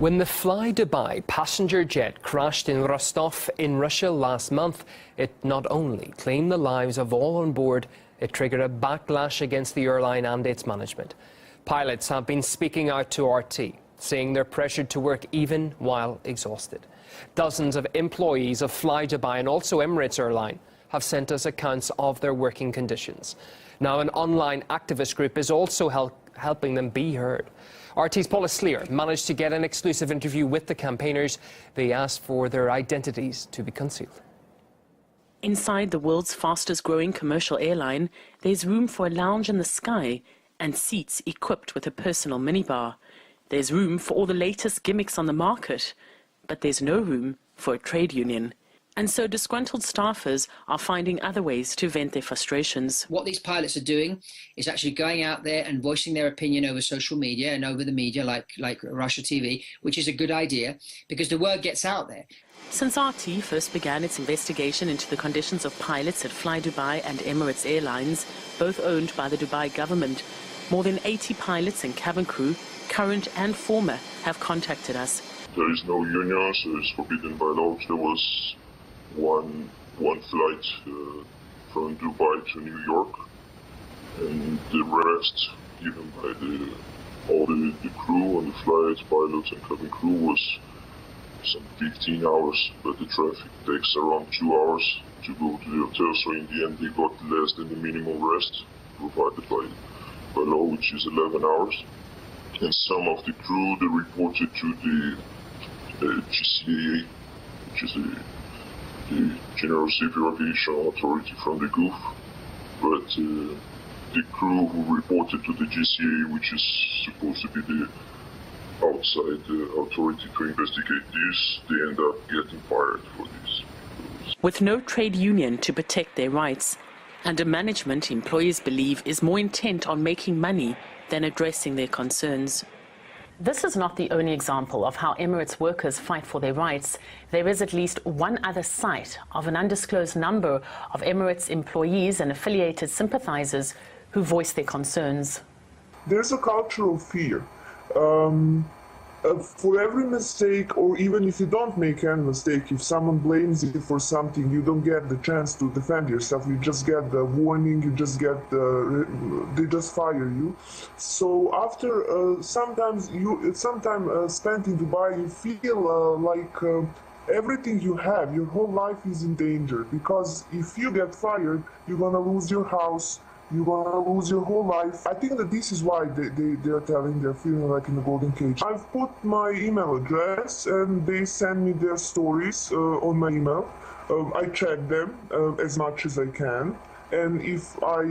When the Fly Dubai passenger jet crashed in Rostov in Russia last month, it not only claimed the lives of all on board, it triggered a backlash against the airline and its management. Pilots have been speaking out to RT, saying they're pressured to work even while exhausted. Dozens of employees of Fly Dubai and also Emirates Airline have sent us accounts of their working conditions. Now, an online activist group is also helping them be heard. RT's Paula Sleer managed to get an exclusive interview with the campaigners. They asked for their identities to be concealed. Inside the world's fastest growing commercial airline, there's room for a lounge in the sky and seats equipped with a personal minibar. There's room for all the latest gimmicks on the market, but there's no room for a trade union. And so disgruntled staffers are finding other ways to vent their frustrations. What these pilots are doing is actually going out there and voicing their opinion over social media and over the media like Russia TV, which is a good idea because the word gets out there. Since RT first began its investigation into the conditions of pilots at Fly Dubai and Emirates Airlines, both owned by the Dubai government, more than 80 pilots and cabin crew, current and former, have contacted us. There is no union, so it's forbidden by law. There was one flight from Dubai to New York, and the rest given by all the crew and the flights, pilots and cabin crew was some 15 hours, but the traffic takes around 2 hours to go to the hotel, so in the end they got less than the minimum rest provided by law, which is 11 hours. And some of the crew, they reported to the GCAA, which is the General Civil Aviation Authority from the Gulf, but the crew who reported to the GCAA, which is supposed to be the outside authority to investigate this, they end up getting fired for this. With no trade union to protect their rights, and a management employees believe is more intent on making money than addressing their concerns. This is not the only example of how Emirates workers fight for their rights. There is at least one other site of an undisclosed number of Emirates employees and affiliated sympathizers who voice their concerns. There's a culture of fear. For every mistake, or even if you don't make any mistake, if someone blames you for something, you don't get the chance to defend yourself. You just get the warning, you just get they just fire you. So after some time spent in Dubai, you feel like everything you have, your whole life is in danger, because if you get fired, you're gonna lose your house, you're gonna lose your whole life. I think that this is why they're telling they're feeling like in a golden cage. I've put my email address and they send me their stories on my email. I check them as much as I can, and if I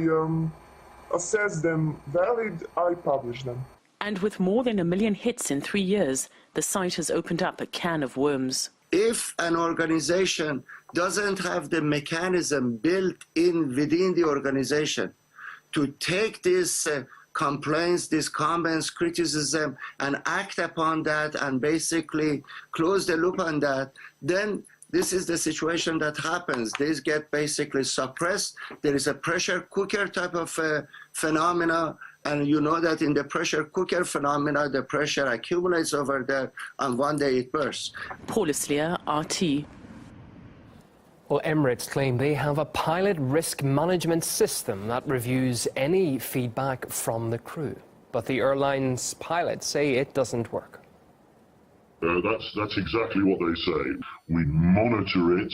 assess them valid, I publish them. And with more than 1 million hits in 3 years, the site has opened up a can of worms. If an organization doesn't have the mechanism built in within the organization to take these complaints, these comments, criticism, and act upon that and basically close the loop on that, then this is the situation that happens. These get basically suppressed. There is a pressure cooker type of phenomena, and you know that in the pressure cooker phenomena, the pressure accumulates over there, and one day it bursts. Paula Sleer, RT. Well, Emirates claim they have a pilot risk management system that reviews any feedback from the crew. But the airline's pilots say it doesn't work. That's exactly what they say. We monitor it,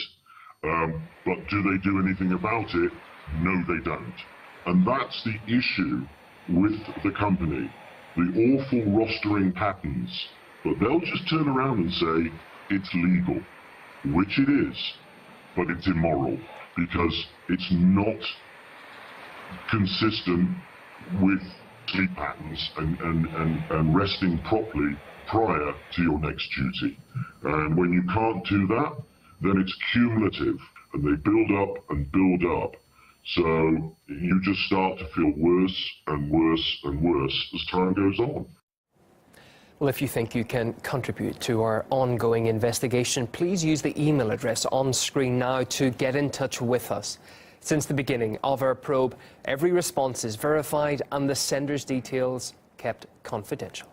but do they do anything about it? No, they don't. And that's the issue with the company, the awful rostering patterns. But they'll just turn around and say it's legal, which it is. But it's immoral because it's not consistent with sleep patterns and resting properly prior to your next duty. And when you can't do that, then it's cumulative and they build up and build up. So you just start to feel worse and worse and worse as time goes on. Well, if you think you can contribute to our ongoing investigation, please use the email address on screen now to get in touch with us. Since the beginning of our probe, every response is verified and the sender's details kept confidential.